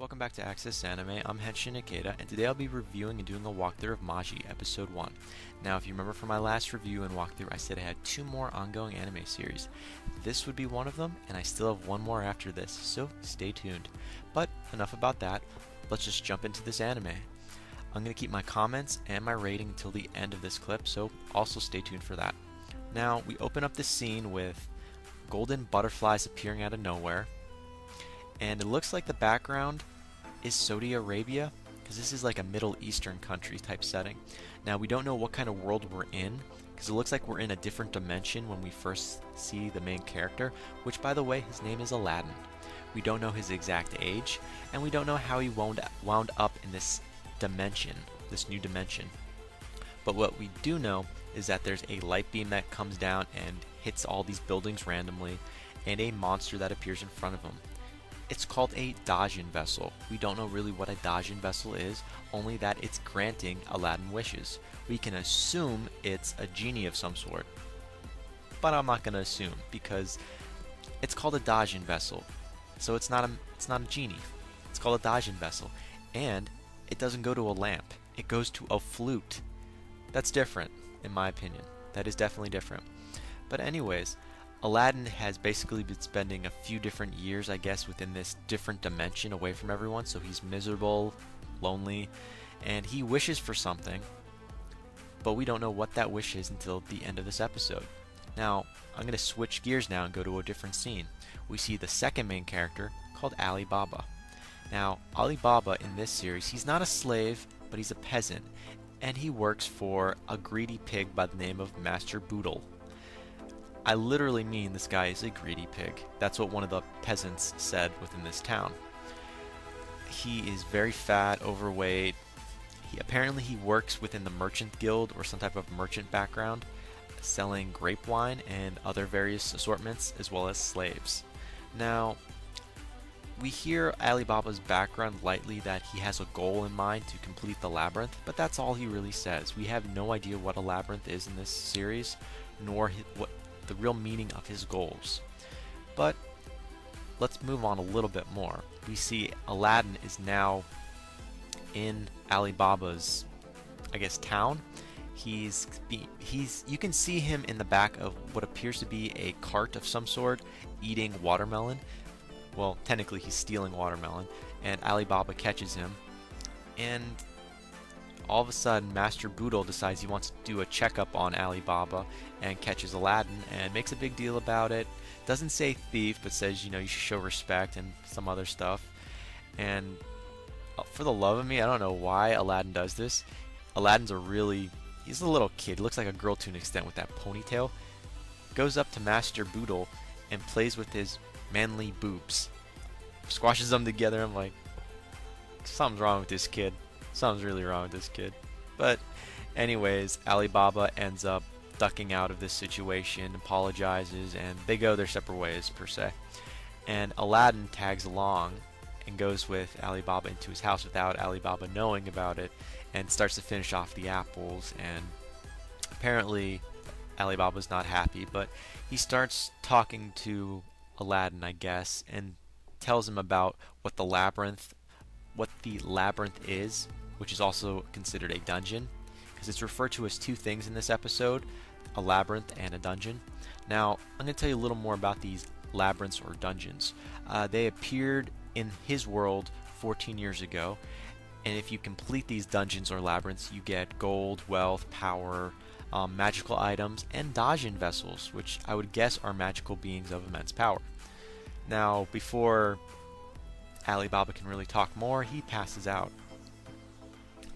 Welcome back to Access Anime. I'm Henshin Ikeda, and today I'll be reviewing and doing a walkthrough of Magi, Episode 1. Now, if you remember from my last review and walkthrough, I said I had 2 more ongoing anime series. This would be one of them, and I still have 1 more after this, so stay tuned. But enough about that, let's just jump into this anime. I'm going to keep my comments and my rating until the end of this clip, so also stay tuned for that. Now, we open up this scene with golden butterflies appearing out of nowhere, and it looks like the background is Saudi Arabia, because this is like a Middle Eastern country type setting. Now, we don't know what kind of world we're in, because it looks like we're in a different dimension when we first see the main character, which, by the way, his name is Aladdin. We don't know his exact age, and we don't know how he wound up in this dimension, this new dimension. But what we do know is that there's a light beam that comes down and hits all these buildings randomly, and a monster that appears in front of him. It's called a Dajin vessel. We don't know really what a Dajin vessel is, only that it's granting Aladdin wishes. We can assume it's a genie of some sort, but I'm not going to assume because it's called a Dajin vessel. So it's not a genie. It's called a Dajin vessel, and it doesn't go to a lamp. It goes to a flute. That's different, in my opinion. That is definitely different. But anyways, Aladdin has basically been spending a few different years, I guess, within this different dimension away from everyone, so he's miserable, lonely, and he wishes for something, but we don't know what that wish is until the end of this episode. Now, I'm going to switch gears now and go to a different scene. We see the second main character, called Ali Baba. Now, Ali Baba in this series, he's not a slave, but he's a peasant, and he works for a greedy pig by the name of Master Boodle. I literally mean this guy is a greedy pig. That's what one of the peasants said within this town. He is very fat, overweight. Apparently he works within the merchant guild or some type of merchant background, selling grape wine and other various assortments, as well as slaves. Now, we hear Ali Baba's background lightly, that he has a goal in mind to complete the labyrinth, but that's all he really says. We have no idea what a labyrinth is in this series, nor what the real meaning of his goals. But let's move on a little bit more. We see Aladdin is now in Ali Baba's, I guess, town. You can see him in the back of what appears to be a cart of some sort, eating watermelon. Well, technically he's stealing watermelon, and Ali Baba catches him, and all of a sudden, Master Boodle decides he wants to do a checkup on Ali Baba and catches Aladdin and makes a big deal about it. Doesn't say thief, but says, you should show respect and some other stuff. And for the love of me, I don't know why Aladdin does this. He's a little kid. He looks like a girl to an extent with that ponytail. Goes up to Master Boodle and plays with his manly boobs. Squashes them together. I'm like, something's wrong with this kid. Something's really wrong with this kid. But anyways, Ali Baba ends up ducking out of this situation, apologizes, and they go their separate ways, per se. And Aladdin tags along and goes with Ali Baba into his house without Ali Baba knowing about it, and starts to finish off the apples. And apparently Ali Baba's not happy, but he starts talking to Aladdin, I guess, and tells him about what the labyrinth is, which is also considered a dungeon, because it's referred to as 2 things in this episode, a labyrinth and a dungeon. Now, I'm going to tell you a little more about these labyrinths or dungeons. They appeared in his world 14 years ago, and if you complete these dungeons or labyrinths, you get gold, wealth, power, magical items, and Dajin vessels, which I would guess are magical beings of immense power. Now, before Ali Baba can really talk more, he passes out.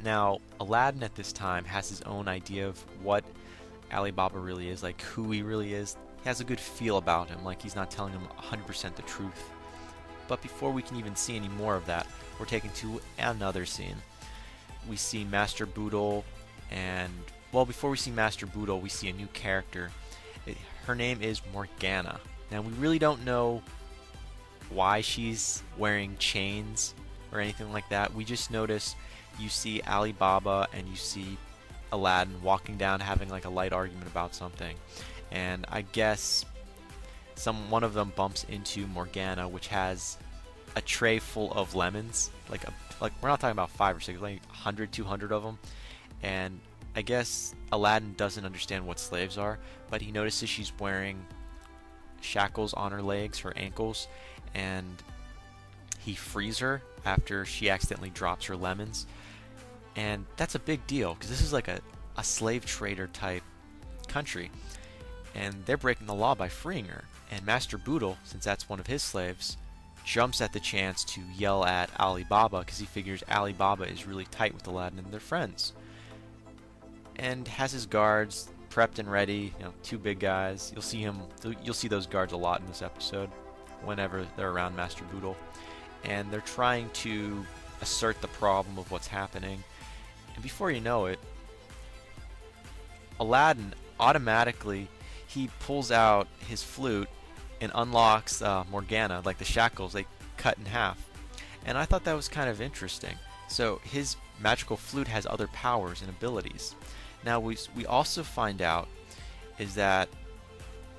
Now, Aladdin at this time has his own idea of what Ali Baba really is, like who he really is. He has a good feel about him, like he's not telling him 100% the truth. But before we can even see any more of that, we're taken to another scene. We see Master Boodle, and, well, before we see Master Boodle, we see a new character. Her name is Morgana. Now, we really don't know why she's wearing chains or anything like that. We just notice you see Ali Baba and you see Aladdin walking down, having like a light argument about something, and I guess one of them bumps into Morgana, which has a tray full of lemons, like we're not talking about 5 or 6, like 100, 200 of them. And I guess Aladdin doesn't understand what slaves are, but he notices she's wearing shackles on her legs, her ankles, and he frees her after she accidentally drops her lemons. And that's a big deal because this is like a slave trader type country, and they're breaking the law by freeing her. And Master Boodle, since that's one of his slaves, jumps at the chance to yell at Ali Baba because he figures Ali Baba is really tight with Aladdin and they're friends, and has his guards prepped and ready. You know, 2 big guys. You'll see those guards a lot in this episode whenever they're around Master Boodle, and they're trying to assert the problem of what's happening. And before you know it, Aladdin automatically, he pulls out his flute and unlocks Morgana, like the shackles, they cut in half. And I thought that was kind of interesting. So his magical flute has other powers and abilities. Now we also find out is that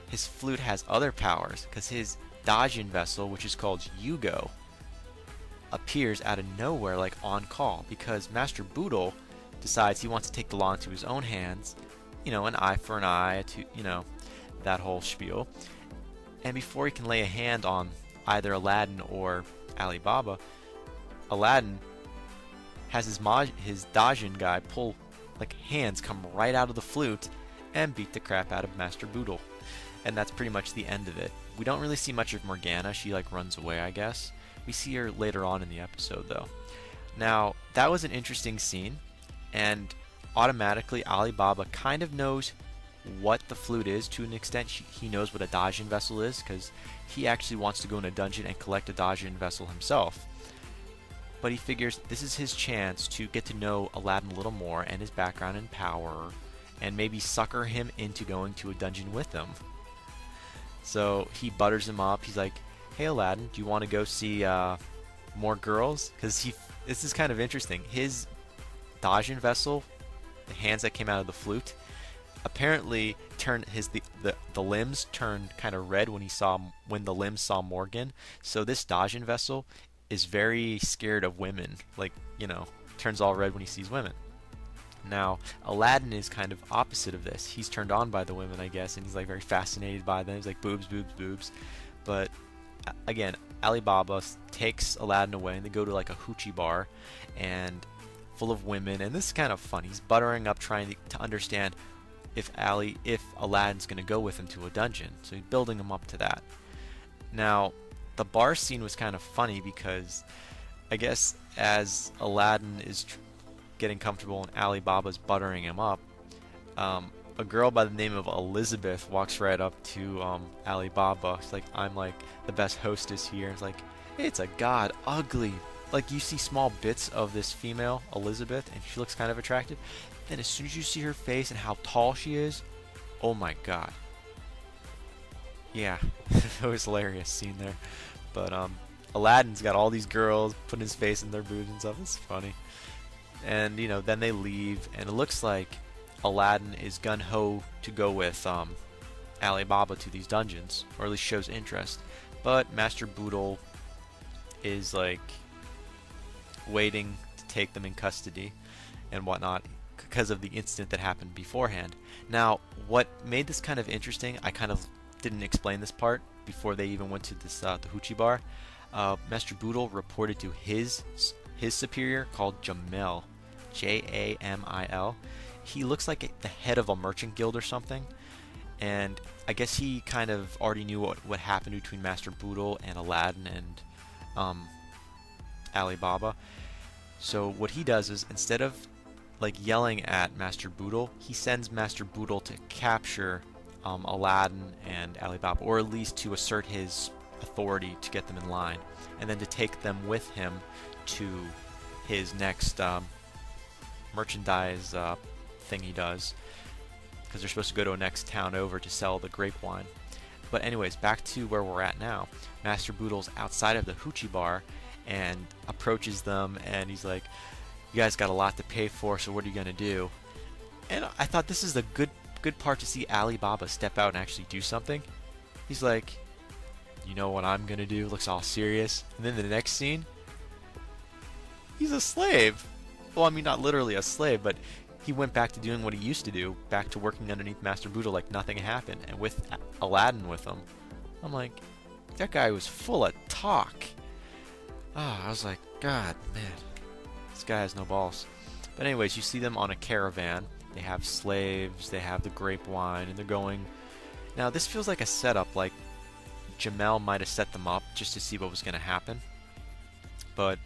his flute has other powers because his Dajin vessel, which is called Yugo, appears out of nowhere, like on call, because Master Boodle decides he wants to take the law into his own hands. You know, an eye for an eye, that whole spiel. And before he can lay a hand on either Aladdin or Ali Baba, Aladdin has his Dajin guy pull, like, hands come right out of the flute and beat the crap out of Master Boodle. And that's pretty much the end of it. We don't really see much of Morgana. She, like, runs away, I guess. We see her later on in the episode, though. Now, that was an interesting scene, and automatically Ali Baba kind of knows what the flute is to an extent. He knows what a Dajin vessel is because he actually wants to go in a dungeon and collect a Dajin vessel himself. But he figures this is his chance to get to know Aladdin a little more and his background and power, and maybe sucker him into going to a dungeon with him. So he butters him up. He's like, "Hey Aladdin, do you want to go see more girls?" Because this is kind of interesting. His Dajin vessel, the hands that came out of the flute, apparently turned the limbs turned kind of red when the limbs saw Morgan. So this Dajin vessel is very scared of women, like, you know, turns all red when he sees women. Now Aladdin is kind of opposite of this. He's turned on by the women, I guess, and he's like very fascinated by them. He's like, boobs, boobs, boobs. But again, Ali Baba takes Aladdin away, and they go to like a hoochie bar and full of women, and this is kind of fun. He's buttering up, trying to understand if Aladdin's going to go with him to a dungeon. So he's building him up to that. Now, the bar scene was kind of funny because I guess as Aladdin is getting comfortable and Ali Baba's buttering him up, a girl by the name of Elizabeth walks right up to Ali Baba. She's like, "I'm like the best hostess here." It's like, "It's a god ugly." Like, you see small bits of this female, Elizabeth, and she looks kind of attractive. Then as soon as you see her face and how tall she is, oh my god. Yeah, it was hilarious scene there. But Aladdin's got all these girls putting his face in their boobs and stuff. It's funny. And, you know, then they leave, and it looks like Aladdin is gun-ho to go with Ali Baba to these dungeons, or at least shows interest. But Master Boodle is like waiting to take them in custody and whatnot because of the incident that happened beforehand. Now, what made this kind of interesting, I kind of didn't explain this part before they even went to this the hoochie bar. Master Boodle reported to his superior called Jamil, Jamil. He looks like the head of a merchant guild or something, and I guess he kind of already knew what happened between Master Boodle and Aladdin and Ali Baba. So what he does is, instead of like yelling at Master Boodle, he sends Master Boodle to capture Aladdin and Ali Baba, or at least to assert his authority to get them in line, and then to take them with him to his next merchandise thing he does, because they're supposed to go to a next town over to sell the grape wine. But anyways, back to where we're at now. Master Boodle's outside of the hoochie bar and approaches them, and he's like, "You guys got a lot to pay for, so what are you gonna do?" And I thought this is a good part to see Ali Baba step out and actually do something. He's like, you know what I'm gonna do? Looks all serious. And then the next scene, he's a slave. Well, I mean, not literally a slave, but he went back to doing what he used to do, back to working underneath Master Buddha like nothing happened, and with Aladdin with him. I'm like, that guy was full of talk. Ah, I was like, God, man, this guy has no balls. But anyways, you see them on a caravan. They have slaves, they have the grape wine, and they're going... Now, this feels like a setup, like Jamel might have set them up just to see what was going to happen. But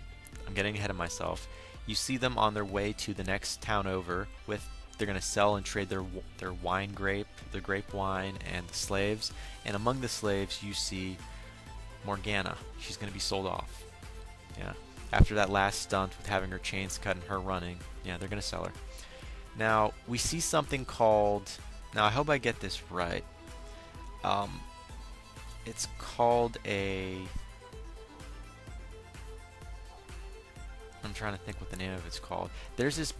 I'm getting ahead of myself. You see them on their way to the next town over with... They're going to sell and trade their wine grape, the grape wine, and the slaves. And among the slaves, you see Morgana. She's going to be sold off. Yeah. After that last stunt with having her chains cut and her running, yeah, they're going to sell her. Now, we see something called... Now, I hope I get this right. It's called a... I'm trying to think what the name of it's called. There's this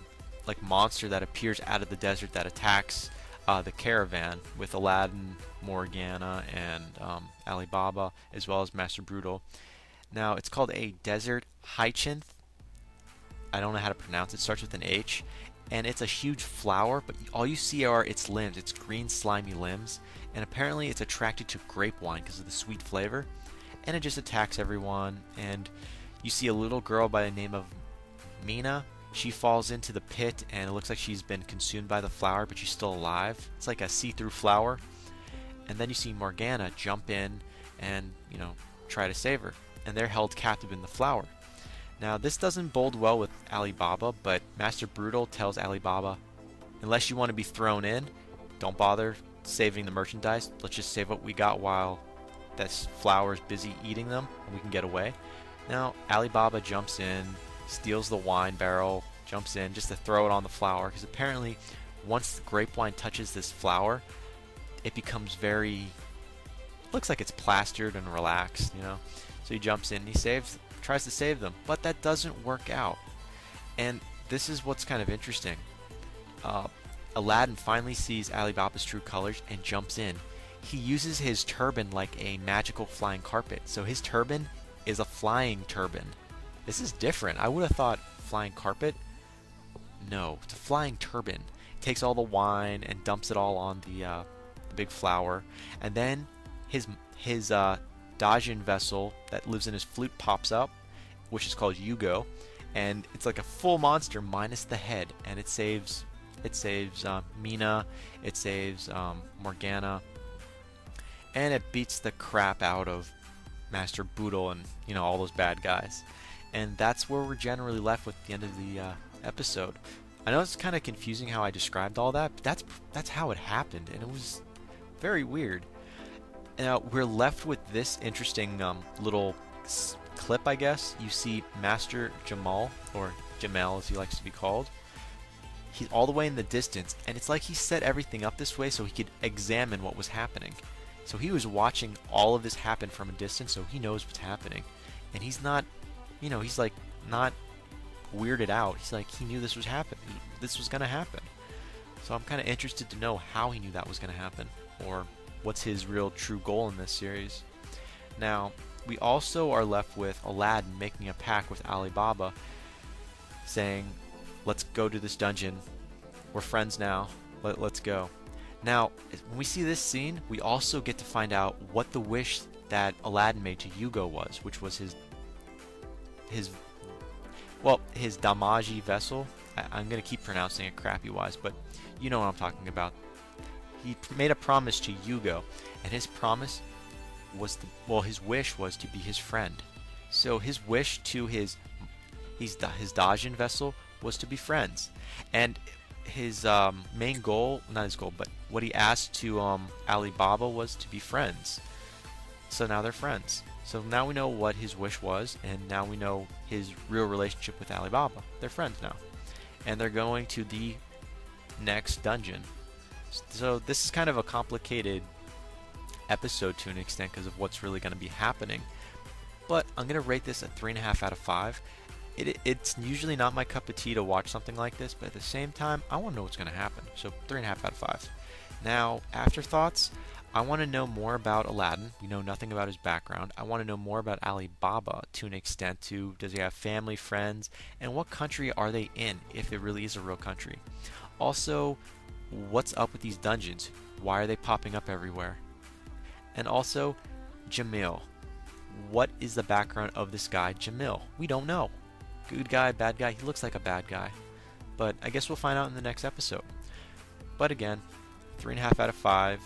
like monster that appears out of the desert that attacks the caravan with Aladdin, Morgana, and Alibaba, as well as Master Brutal. Now, it's called a desert hyacinth. I don't know how to pronounce it. It starts with an H. And it's a huge flower, but all you see are its limbs, its green slimy limbs. And apparently it's attracted to grape wine because of the sweet flavor. And it just attacks everyone. And you see a little girl by the name of Mina. She falls into the pit and it looks like she's been consumed by the flower, but she's still alive. It's like a see-through flower. And then you see Morgana jump in and, you know, try to save her. And they're held captive in the flower. Now, this doesn't bode well with Alibaba, but Master Brutal tells Alibaba, unless you want to be thrown in, don't bother saving the merchandise. Let's just save what we got while this flower is busy eating them, and we can get away. Now, Alibaba jumps in, steals the wine barrel, jumps in just to throw it on the flower, because apparently once the grape wine touches this flower, it becomes very... looks like it's plastered and relaxed, you know? So he jumps in and he tries to save them, but that doesn't work out. And this is what's kind of interesting. Aladdin finally sees Alibaba's true colors and jumps in. He uses his turban like a magical flying carpet. So his turban is a flying turban. This is different. I would have thought flying carpet. No, it's a flying turban. Takes all the wine and dumps it all on the big flower, and then his Dajin vessel that lives in his flute pops up, which is called Yugo, and it's like a full monster minus the head, and it saves Mina, it saves Morgana, and it beats the crap out of Master Boodle and, you know, all those bad guys. And that's where we're generally left with the end of the episode. I know it's kind of confusing how I described all that, but that's how it happened, and it was very weird. Now, we're left with this interesting little clip, I guess. You see Master Jamal, or Jamel as he likes to be called. He's all the way in the distance, and it's like he set everything up this way so he could examine what was happening. So he was watching all of this happen from a distance, so he knows what's happening. And he's not, you know, he's like not weirded out. He's like, he knew this was happening. This was going to happen. So I'm kind of interested to know how he knew that was going to happen, or what's his real true goal in this series. Now, we also are left with Aladdin making a pact with Alibaba, saying, let's go to this dungeon. We're friends now. Let's go. Now, when we see this scene, we also get to find out what the wish that Aladdin made to Yugo was, which was his Magi vessel. I'm going to keep pronouncing it crappy-wise, but you know what I'm talking about. He made a promise to Yugo, and his promise was his wish was to be his friend. So his wish to his Dajin vessel was to be friends, and his main goal, not his goal, but what he asked to Alibaba was to be friends. So now they're friends. So now we know what his wish was, and now we know his real relationship with Alibaba. They're friends now, and they're going to the next dungeon. So this is kind of a complicated episode to an extent because of what's really going to be happening. But I'm going to rate this a 3.5 out of 5. It's usually not my cup of tea to watch something like this, but at the same time, I want to know what's going to happen. So 3.5 out of 5. Now, afterthoughts, I want to know more about Aladdin. We know nothing about his background. I want to know more about Ali Baba to an extent too. Does he have family, friends, and what country are they in, if it really is a real country? Also, what's up with these dungeons? Why are they popping up everywhere? And also, Jamil. What is the background of this guy, Jamil? We don't know. Good guy, bad guy? He looks like a bad guy. But I guess we'll find out in the next episode. But again, 3.5 out of 5.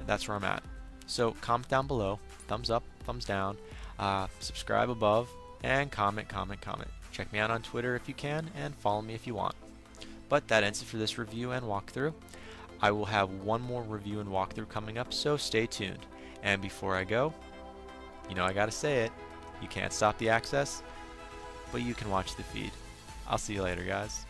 That's where I'm at. So comment down below, thumbs up, thumbs down, subscribe above, and comment. Check me out on Twitter if you can, and follow me if you want. But that ends it for this review and walkthrough. I will have one more review and walkthrough coming up, so stay tuned. And before I go, you know I gotta say it, you can't stop the access, but you can watch the feed. I'll see you later, guys.